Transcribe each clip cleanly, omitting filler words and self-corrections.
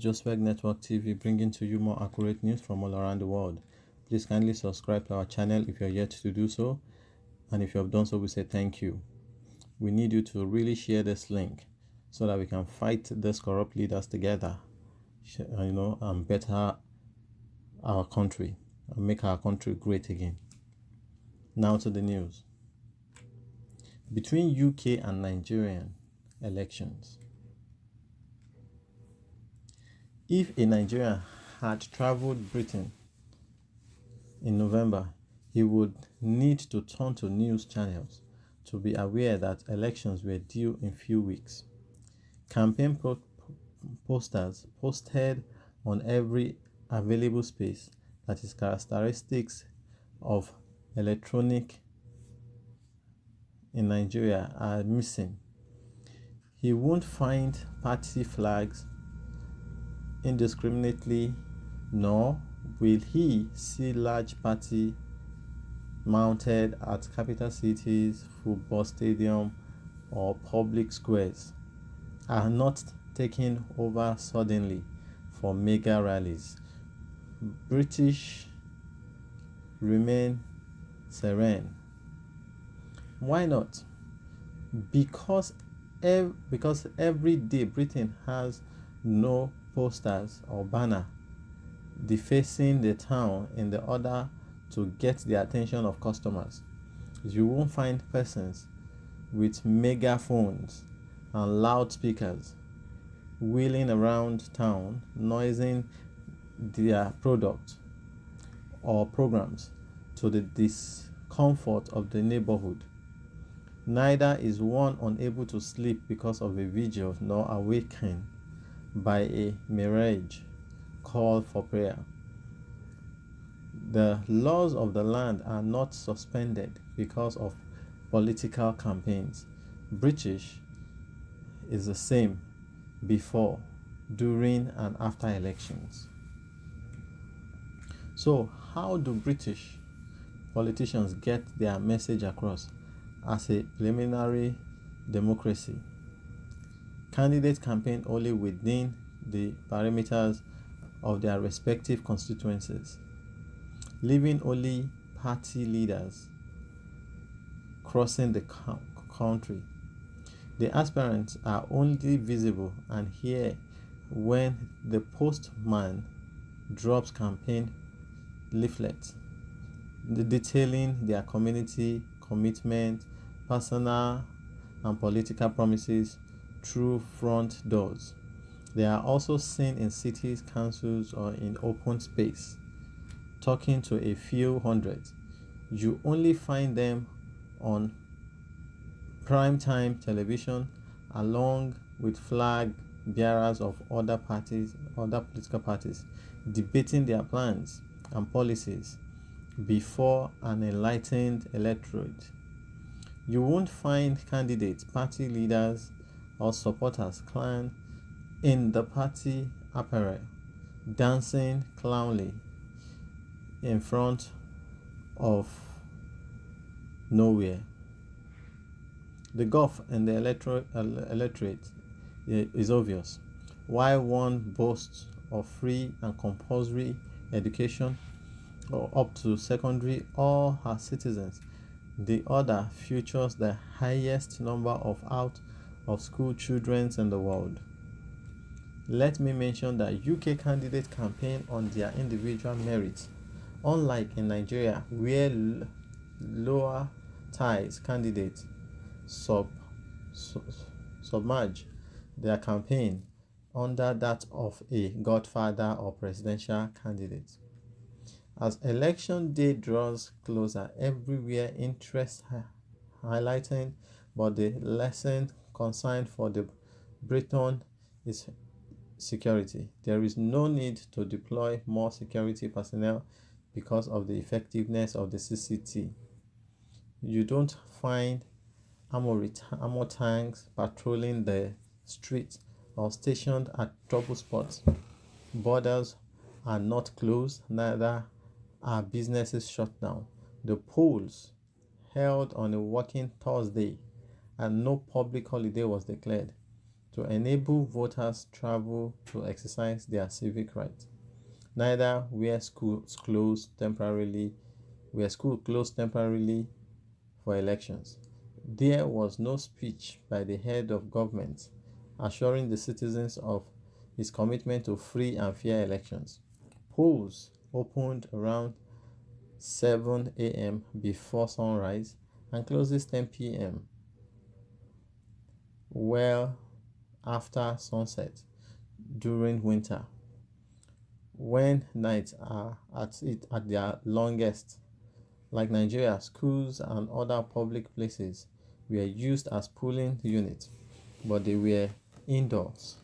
Josweg Network TV, bringing to you more accurate news from all around the world. Please kindly subscribe to our channel if you're yet to do so, and if you have done so, we say thank you. We need you to really share this link so that we can fight these corrupt leaders together, and better our country and make our country great again. Now to the news. Between UK and Nigerian elections. If a Nigerian had traveled Britain in November, he would need to turn to news channels to be aware that elections were due in few weeks. Campaign posters posted on every available space that is characteristics of electronic in Nigeria are missing. He won't find party flags indiscriminately, nor will he see large party mounted at capital cities, football stadium, or public squares are not taken over suddenly for mega rallies. British remain serene. Why not? Because every day Britain has no posters or banner defacing the town in the order to get the attention of customers. You won't find persons with megaphones and loudspeakers wheeling around town noising their product or programs to the discomfort of the neighborhood. Neither is one unable to sleep because of a vigil, nor awakened by a mirage call for prayer. The laws of the land are not suspended because of political campaigns. British is the same before, during, and after elections. So, how do British politicians get their message across as a preliminary democracy? Candidates campaign only within the parameters of their respective constituencies, leaving only party leaders crossing the country. The aspirants are only visible and hear when the postman drops campaign leaflets detailing their community commitment, personal and political promises through front doors. They are also seen in cities, councils, or in open space, talking to a few hundred. You only find them on primetime television along with flag bearers of other political parties, debating their plans and policies before an enlightened electorate. You won't find candidates, party leaders, or supporters clad in the party apparel, dancing clownly in front of nowhere. The gulf in the electorate is obvious. While one boasts of free and compulsory education or up to secondary all her citizens, the other features the highest number of out of school children in the world. Let me mention that UK candidates campaign on their individual merits, unlike in Nigeria, where lower ties candidates submerge their campaign under that of a godfather or presidential candidate. As election day draws closer, everywhere interest highlighting, but the lesson concerned for the Britain is security. There is no need to deploy more security personnel because of the effectiveness of the CCT. You don't find armor tanks patrolling the streets or stationed at trouble spots. Borders are not closed, neither are businesses shut down. The polls held on a working Thursday and no public holiday was declared. to enable voters travel to exercise their civic right. Neither were schools closed temporarily for elections. There was no speech by the head of government assuring the citizens of his commitment to free and fair elections. Polls opened around 7 a.m. before sunrise and closes 10 p.m. well after sunset during winter, when nights are at their longest. Like Nigeria, schools and other public places were used as polling units, but they were indoors.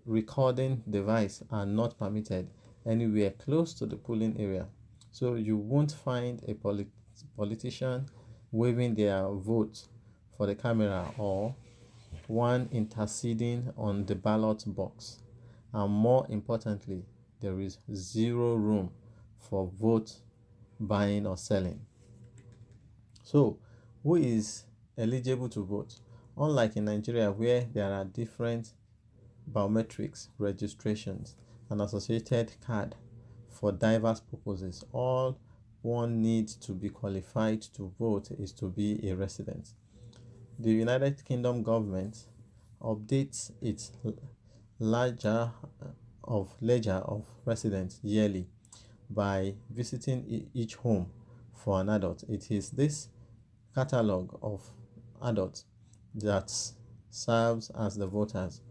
Recording devices are not permitted anywhere close to the polling area, so you won't find a politician waving their vote for the camera or one interceding on the ballot box. And more importantly, there is zero room for vote buying or selling. So, who is eligible to vote? Unlike in Nigeria, where there are different biometrics, registrations, and associated card for diverse purposes, all one needs to be qualified to vote is to be a resident. The United Kingdom government updates its ledger of residents yearly by visiting each home for an adult. It is this catalogue of adults that serves as the voters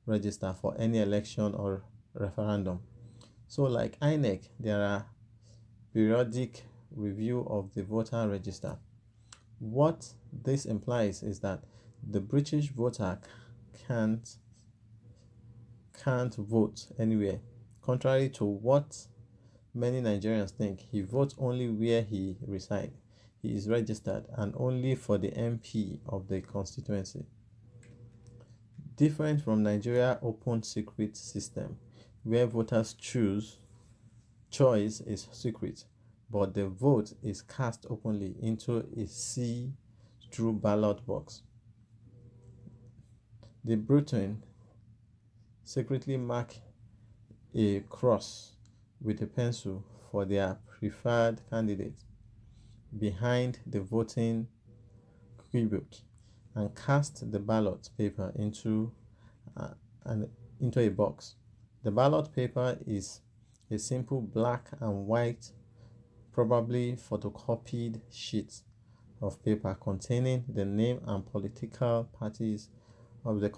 register for any election or referendum. So like INEC, there are periodic review of the voter register. What this implies is that the British voter can't vote anywhere. Contrary to what many Nigerians think, he votes only where he resides. He is registered and only for the MP of the constituency. Different from Nigeria open secret system, where voters choice is secret, but the vote is cast openly into a see-through ballot box. The Britain secretly mark a cross with a pencil for their preferred candidate behind the voting quibble and cast the ballot paper into a box. The ballot paper is a simple black and white, probably photocopied sheet of paper containing the name and political parties of the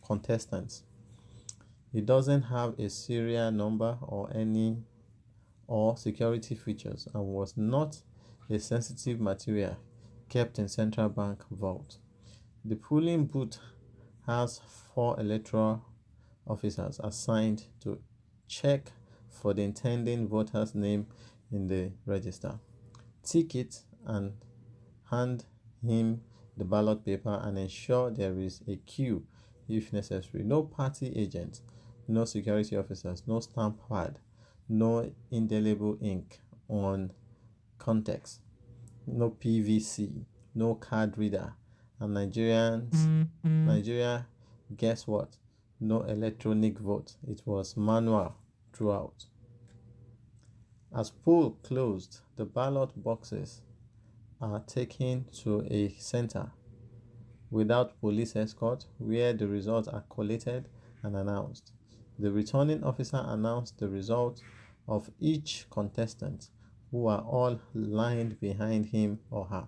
contestants. It doesn't have a serial number or security features and was not a sensitive material kept in central bank vault. The polling booth has 4 electoral officers assigned to check for the intending voter's name in the register, tick it and hand him the ballot paper and ensure there is a queue if necessary. No party agent, no security officers, no stamp pad, no indelible ink on context, no PVC, no card reader, and Nigeria, guess what? No electronic vote. It was manual throughout. As poll closed, the ballot boxes are taken to a center without police escort where the results are collated and announced. The returning officer announced the result of each contestant, who are all lined behind him or her.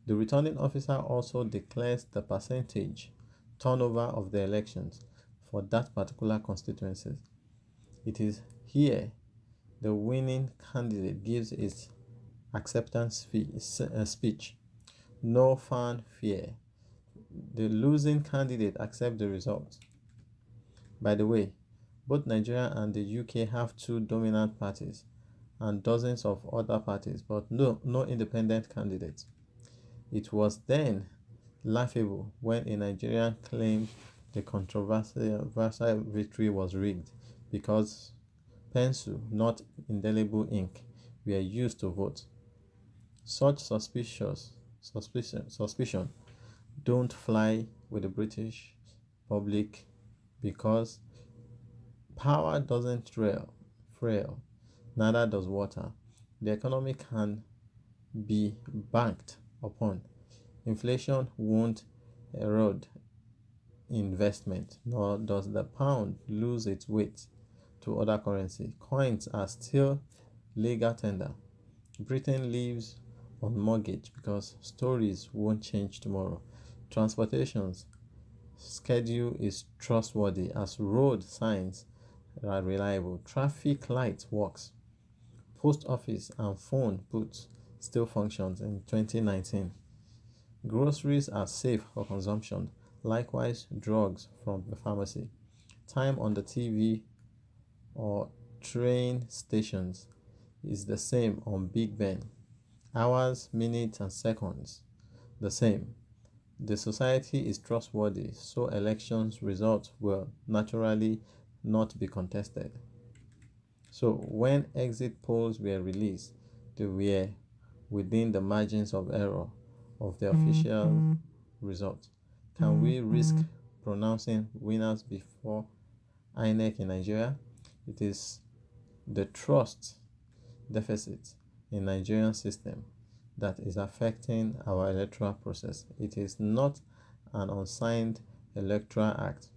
The returning officer also declares the percentage turnover of the elections for that particular constituency. It is here the winning candidate gives its acceptance speech. No fanfare. The losing candidate accepts the result. By the way, both Nigeria and the UK have 2 dominant parties and dozens of other parties, but no independent candidates. It was then laughable when a Nigerian claimed the controversial victory was rigged because pencil, not indelible ink, were used to vote. Such suspicion don't fly with the British public because power doesn't frail, neither does water. The economy can be banked upon. Inflation won't erode investment, nor does the pound lose its weight to other currency. Coins are still legal tender. Britain lives on mortgage because stories won't change tomorrow. Transportation's schedule is trustworthy as road signs are reliable. Traffic light works. Post office and phone booths still functions in 2019. Groceries are safe for consumption. Likewise, drugs from the pharmacy. Time on the TV or train stations is the same on Big Ben. Hours, minutes, and seconds the same. The society is trustworthy, so elections results will naturally not be contested. So when exit polls were released, they were within the margins of error of the official result. Can we risk pronouncing winners before INEC in Nigeria? It is the trust deficit in Nigerian system that is affecting our electoral process. It is not an unsigned electoral act.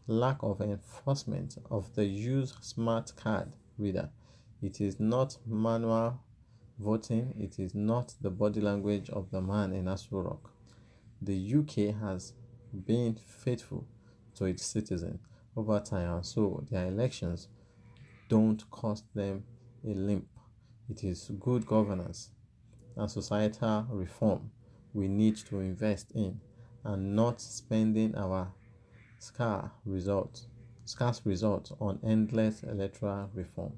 Lack of enforcement of the use smart card reader. It is not manual voting. It is not the body language of the man in Aso Rock. The UK has been faithful to its citizens over time, and so their elections don't cost them a limp. It is good governance and societal reform we need to invest in, and not spending our scarce results on endless electoral reform.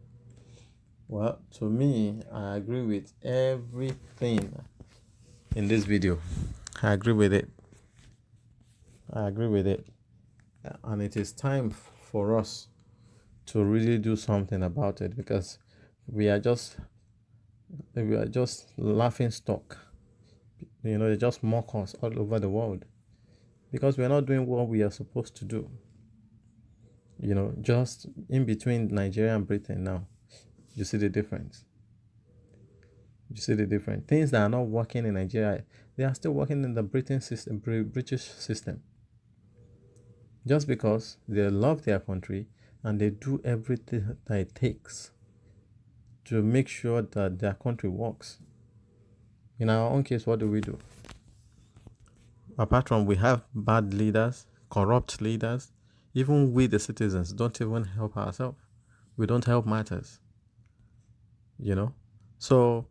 Well, to me, I agree with everything in this video. I agree with it. And it is time for us to really do something about it, because we are just laughing stock. They just mock us all over the world because we are not doing what we are supposed to do. Just in between Nigeria and Britain now, you see the difference. Things that are not working in Nigeria, they are still working in the British system. Just because they love their country and they do everything that it takes to make sure that their country works. In our own case, what do? Apart from we have bad leaders, corrupt leaders, even we the citizens don't even help ourselves. We don't help matters. So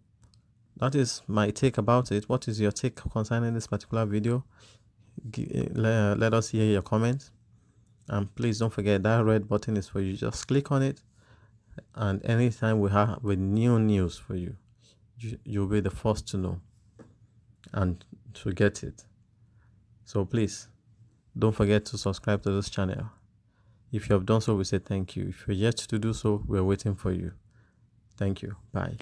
that is my take about it. What is your take concerning this particular video? Let us hear your comments. And please don't forget that red button is for you. Just click on it, and anytime we have with new news for you, you'll be the first to know and to get it. So please don't forget to subscribe to this channel. If you have done so, we say thank you. If you're yet to do so, we're waiting for you. Thank you. Bye.